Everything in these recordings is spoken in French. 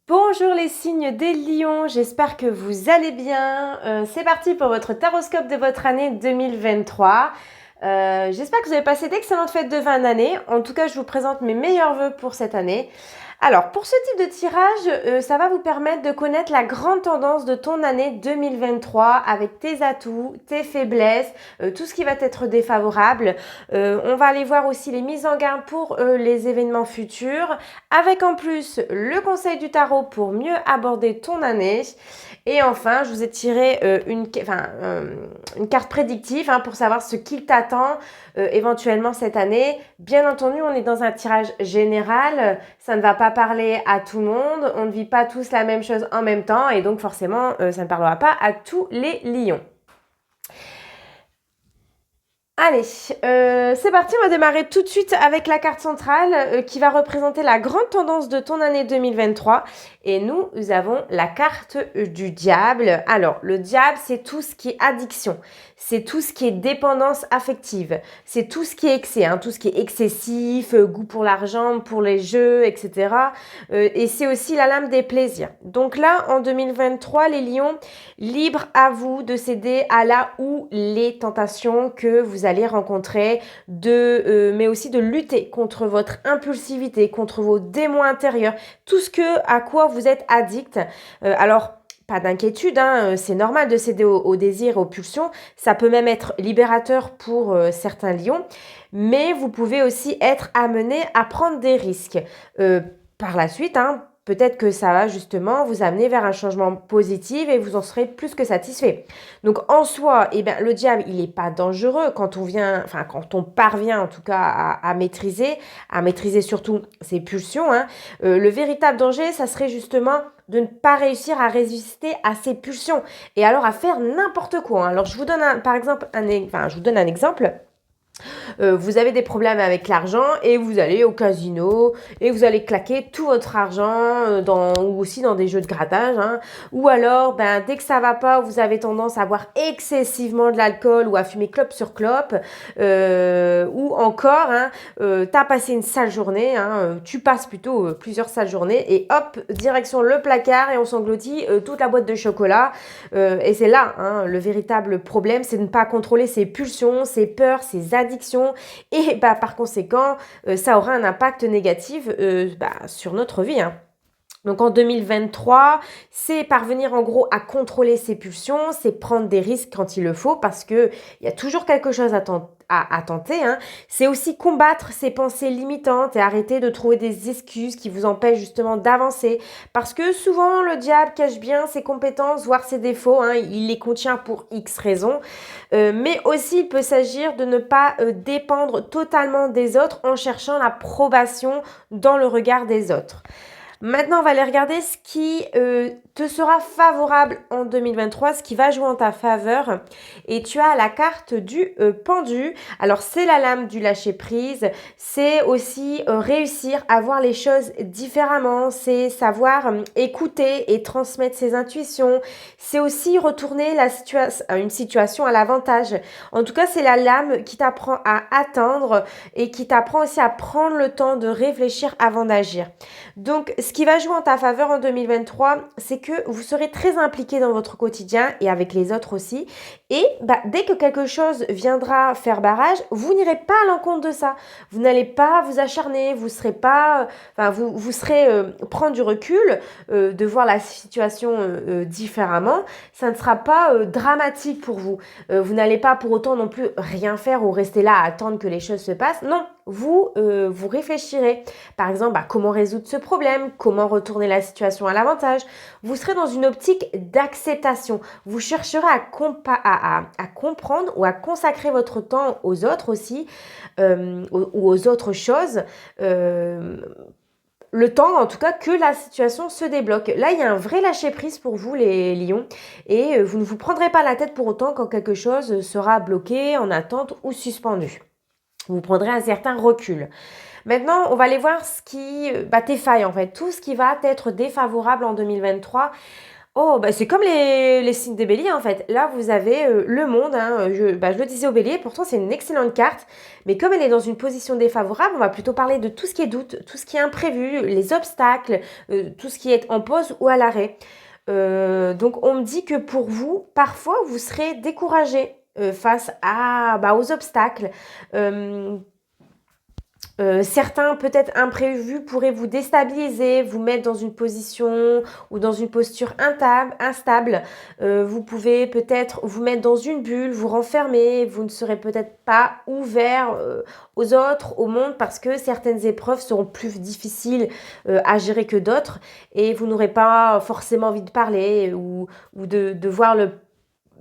Bonjour les signes des lions, j'espère que vous allez bien. C'est parti pour votre taroscope de votre année 2023. J'espère que vous avez passé d'excellentes fêtes de fin d'année. En tout cas, je vous présente mes meilleurs vœux pour cette année. Alors, pour ce type de tirage, ça va vous permettre de connaître la grande tendance de ton année 2023 avec tes atouts, tes faiblesses, tout ce qui va être défavorable. On va aller voir aussi les mises en garde pour les événements futurs, avec en plus le conseil du tarot pour mieux aborder ton année. Et enfin, je vous ai tiré une carte prédictive pour savoir ce qu'il t'attend éventuellement cette année. Bien entendu, on est dans un tirage général. Ça ne va pas parler à tout le monde. On ne vit pas tous la même chose en même temps. Et donc forcément, ça ne parlera pas à tous les lions. Allez, c'est parti, on va démarrer tout de suite avec la carte centrale qui va représenter la grande tendance de ton année 2023. Et nous avons la carte du diable. Alors, le diable, c'est tout ce qui est addiction, c'est tout ce qui est dépendance affective, c'est tout ce qui est excès, tout ce qui est excessif, goût pour l'argent, pour les jeux, etc. Et c'est aussi la lame des plaisirs. Donc là, en 2023, les lions, libre à vous de céder à la ou les tentations que vous allez rencontrer, mais aussi de lutter contre votre impulsivité, contre vos démons intérieurs, tout ce à quoi vous êtes addict. Alors, pas d'inquiétude, c'est normal de céder aux désirs, aux pulsions. Ça peut même être libérateur pour certains lions, mais vous pouvez aussi être amené à prendre des risques. Par la suite, peut-être que ça va justement vous amener vers un changement positif et vous en serez plus que satisfait. Donc en soi, le diable, il n'est pas dangereux quand quand on parvient en tout cas à maîtriser surtout ses pulsions. Le véritable danger, ça serait justement de ne pas réussir à résister à ses pulsions et alors à faire n'importe quoi. Alors je vous donne je vous donne un exemple. Vous avez des problèmes avec l'argent et vous allez au casino et vous allez claquer tout votre argent ou aussi dans des jeux de grattage. Ou alors, dès que ça va pas, vous avez tendance à boire excessivement de l'alcool ou à fumer clope sur clope. Ou encore, t'as passé une sale journée, tu passes plutôt plusieurs sales journées et hop, direction le placard et on s'engloutit toute la boîte de chocolat. Et c'est là, le véritable problème, c'est de ne pas contrôler ses pulsions, ses peurs, ses addictions et par conséquent, ça aura un impact négatif sur notre vie. Donc en 2023, c'est parvenir en gros à contrôler ses pulsions, c'est prendre des risques quand il le faut parce que il y a toujours quelque chose à tenter. C'est aussi combattre ses pensées limitantes et arrêter de trouver des excuses qui vous empêchent justement d'avancer. Parce que souvent le diable cache bien ses compétences, voire ses défauts. Il les contient pour X raisons. Mais aussi il peut s'agir de ne pas dépendre totalement des autres en cherchant l'approbation dans le regard des autres. Maintenant, on va aller regarder ce qui te sera favorable en 2023, ce qui va jouer en ta faveur. Et tu as la carte du pendu. Alors, c'est la lame du lâcher-prise. C'est aussi réussir à voir les choses différemment. C'est savoir écouter et transmettre ses intuitions. C'est aussi retourner une situation à l'avantage. En tout cas, c'est la lame qui t'apprend à attendre et qui t'apprend aussi à prendre le temps de réfléchir avant d'agir. Donc, ce qui va jouer en ta faveur en 2023, c'est que vous serez très impliqué dans votre quotidien et avec les autres aussi. Et dès que quelque chose viendra faire barrage, vous n'irez pas à l'encontre de ça. Vous n'allez pas vous acharner, vous serez pas, vous serez prendre du recul, de voir la situation différemment. Ça ne sera pas dramatique pour vous. Vous n'allez pas pour autant non plus rien faire ou rester là à attendre que les choses se passent. Non, vous réfléchirez. Par exemple, comment résoudre ce problème, comment retourner la situation à l'avantage. Vous serez dans une optique d'acceptation. Vous chercherez à comprendre ou à consacrer votre temps aux autres aussi, ou aux autres choses. Le temps, en tout cas, que la situation se débloque. Là, il y a un vrai lâcher-prise pour vous, les lions, et vous ne vous prendrez pas la tête pour autant quand quelque chose sera bloqué, en attente ou suspendu. Vous prendrez un certain recul. Maintenant, on va aller voir tes failles en fait, tout ce qui va être défavorable en 2023. Oh, bah, c'est comme les signes des béliers en fait. Là, vous avez le monde, hein, je le disais au bélier, pourtant c'est une excellente carte, mais comme elle est dans une position défavorable, on va plutôt parler de tout ce qui est doute, tout ce qui est imprévu, les obstacles, tout ce qui est en pause ou à l'arrêt. Donc on me dit que pour vous, parfois, vous serez découragé face aux obstacles. Euh, Certains, peut-être imprévus, pourraient vous déstabiliser, vous mettre dans une position ou dans une posture instable. Vous pouvez peut-être vous mettre dans une bulle, vous renfermer. Vous ne serez peut-être pas ouvert aux autres, au monde, parce que certaines épreuves seront plus difficiles à gérer que d'autres et vous n'aurez pas forcément envie de parler ou de voir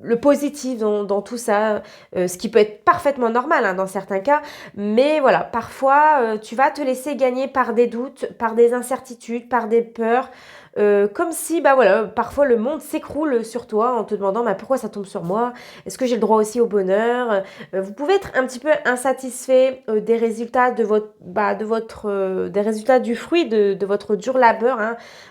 le positif dans tout ça, ce qui peut être parfaitement normal dans certains cas, mais voilà, parfois tu vas te laisser gagner par des doutes, par des incertitudes, par des peurs, comme si parfois le monde s'écroule sur toi en te demandant pourquoi ça tombe sur moi, est-ce que j'ai le droit aussi au bonheur. Vous pouvez être un petit peu insatisfait des résultats des résultats du fruit de votre dur labeur.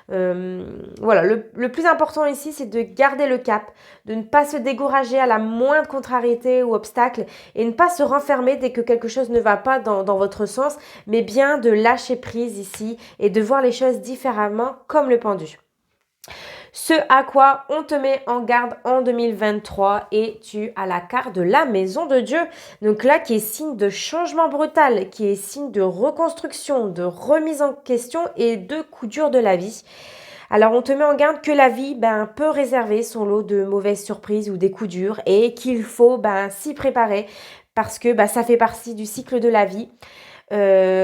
Voilà, le plus important ici, c'est de garder le cap, de ne pas se décourager à la moindre contrariété ou obstacle et ne pas se renfermer dès que quelque chose ne va pas dans votre sens, mais bien de lâcher prise ici et de voir les choses différemment comme le pendu. Ce à quoi on te met en garde en 2023 et tu as la carte de la maison de Dieu. Donc là, qui est signe de changement brutal, qui est signe de reconstruction, de remise en question et de coup dur de la vie. Alors, on te met en garde que la vie peut réserver son lot de mauvaises surprises ou des coups durs et qu'il faut s'y préparer parce que ça fait partie du cycle de la vie.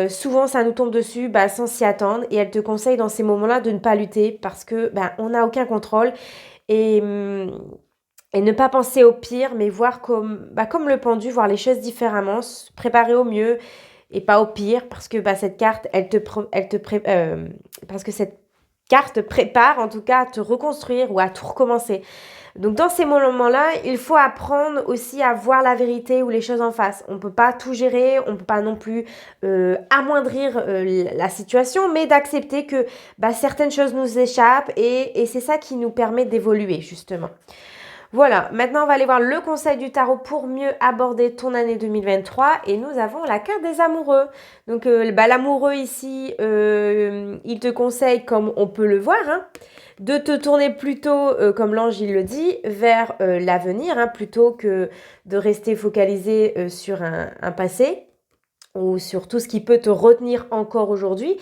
Souvent, ça nous tombe dessus sans s'y attendre et elle te conseille dans ces moments-là de ne pas lutter parce que on n'a aucun contrôle et, et ne pas penser au pire, mais voir comme le pendu, voir les choses différemment, se préparer au mieux et pas au pire parce que cette carte, parce que cette carte prépare en tout cas à te reconstruire ou à tout recommencer. Donc dans ces moments-là, il faut apprendre aussi à voir la vérité ou les choses en face. On ne peut pas tout gérer, on ne peut pas non plus amoindrir la situation, mais d'accepter que certaines choses nous échappent et c'est ça qui nous permet d'évoluer justement. Voilà, maintenant on va aller voir le conseil du tarot pour mieux aborder ton année 2023 et nous avons la carte des amoureux. Donc l'amoureux ici, il te conseille, comme on peut le voir, de te tourner plutôt, comme l'ange il le dit, vers l'avenir, plutôt que de rester focalisé sur un passé ou sur tout ce qui peut te retenir encore aujourd'hui.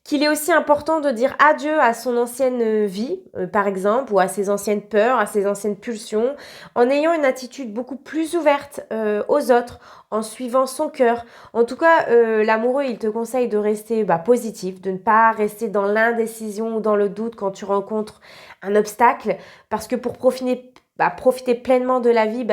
Qu'il est aussi important de dire adieu à son ancienne vie, par exemple, ou à ses anciennes peurs, à ses anciennes pulsions, en ayant une attitude beaucoup plus ouverte aux autres, en suivant son cœur. En tout cas, l'amoureux, il te conseille de rester positif, de ne pas rester dans l'indécision ou dans le doute quand tu rencontres un obstacle, parce que pour profiter pleinement de la vie,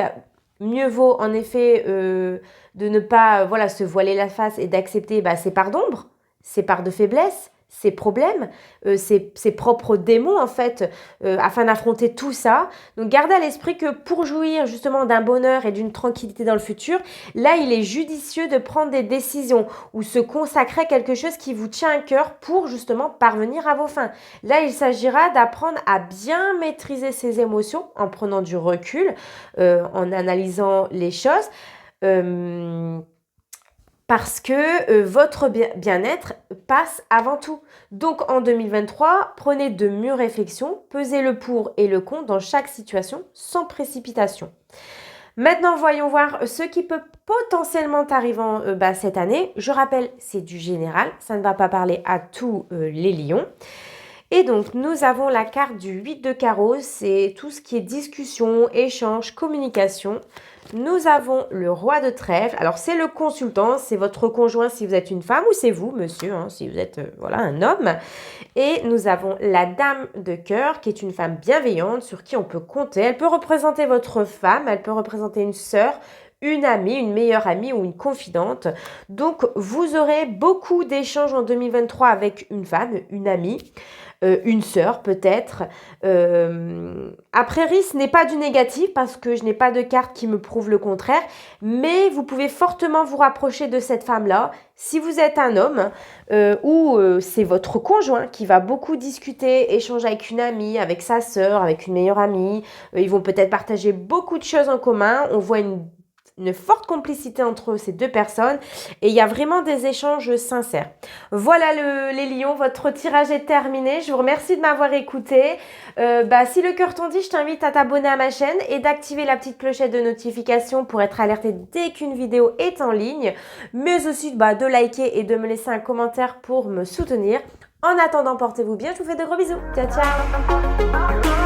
mieux vaut en effet de ne pas se voiler la face et d'accepter ses parts d'ombre, ses parts de faiblesse, ses problèmes, ses propres démons en fait, afin d'affronter tout ça. Donc gardez à l'esprit que pour jouir justement d'un bonheur et d'une tranquillité dans le futur, là il est judicieux de prendre des décisions ou se consacrer à quelque chose qui vous tient à cœur pour justement parvenir à vos fins. Là il s'agira d'apprendre à bien maîtriser ses émotions en prenant du recul, en analysant les choses. Parce que votre bien-être passe avant tout. Donc en 2023, prenez de mûres réflexions, pesez le pour et le contre dans chaque situation sans précipitation. Maintenant, voyons voir ce qui peut potentiellement t'arriver cette année. Je rappelle, c'est du général, ça ne va pas parler à tous les lions. Et donc, nous avons la carte du 8 de carreau, c'est tout ce qui est discussion, échange, communication. Nous avons le roi de trèfle. Alors, c'est le consultant, c'est votre conjoint si vous êtes une femme ou c'est vous, monsieur, si vous êtes un homme. Et nous avons la dame de cœur qui est une femme bienveillante sur qui on peut compter. Elle peut représenter votre femme, elle peut représenter une sœur, une amie, une meilleure amie ou une confidente. Donc, vous aurez beaucoup d'échanges en 2023 avec une femme, une amie, une sœur peut-être. A priori, ce n'est pas du négatif parce que je n'ai pas de carte qui me prouve le contraire, mais vous pouvez fortement vous rapprocher de cette femme-là. Si vous êtes un homme ou c'est votre conjoint qui va beaucoup discuter, échanger avec une amie, avec sa sœur, avec une meilleure amie, ils vont peut-être partager beaucoup de choses en commun. On voit une forte complicité entre ces deux personnes et il y a vraiment des échanges sincères. Voilà les lions, votre tirage est terminé. Je vous remercie de m'avoir écouté. Si le cœur t'en dit, je t'invite à t'abonner à ma chaîne et d'activer la petite clochette de notification pour être alerté dès qu'une vidéo est en ligne, mais aussi de liker et de me laisser un commentaire pour me soutenir. En attendant, portez-vous bien, je vous fais de gros bisous. Ciao, ciao!